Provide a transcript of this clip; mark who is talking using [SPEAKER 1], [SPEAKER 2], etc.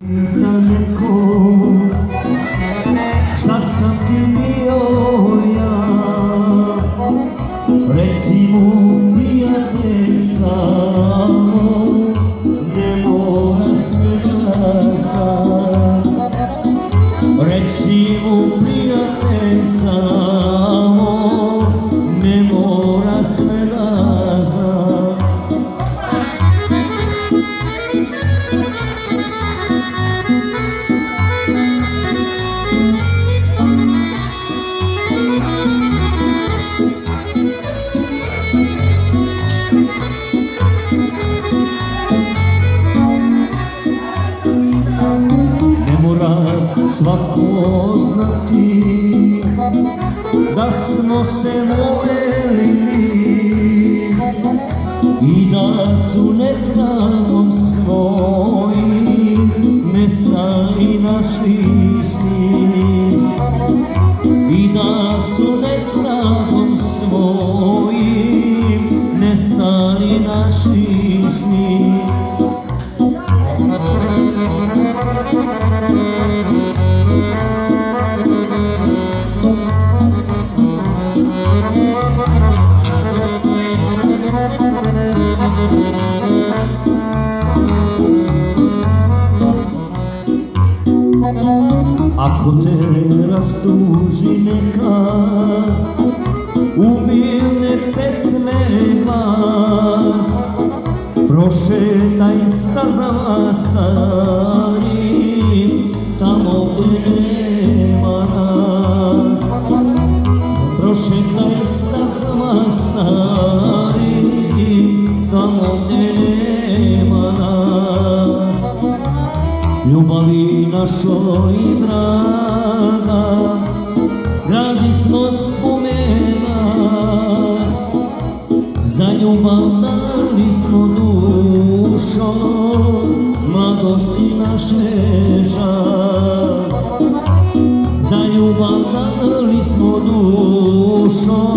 [SPEAKER 1] Daleko, šta sam ti bio ja, reci mu prijatelj samo, ne mora sve da zna. Reci mu prijatelj samo, ne mora sve da zna. Svako znati da smo se voljeli i da su netragom svojim nestali naši sni, i da su netragom svojim nestali naši sni. Ako te rastuži neka umilne pesme glas, prošetaj stazama starim, tamo gdje nema nas. Prošetaj stazama starim, tamo gdje nema nas. Ljubavi našoj draga, gradi smo spomena, za ljubav dali smo dušo, mladosti naše žal. Za ljubav dali smo dušo,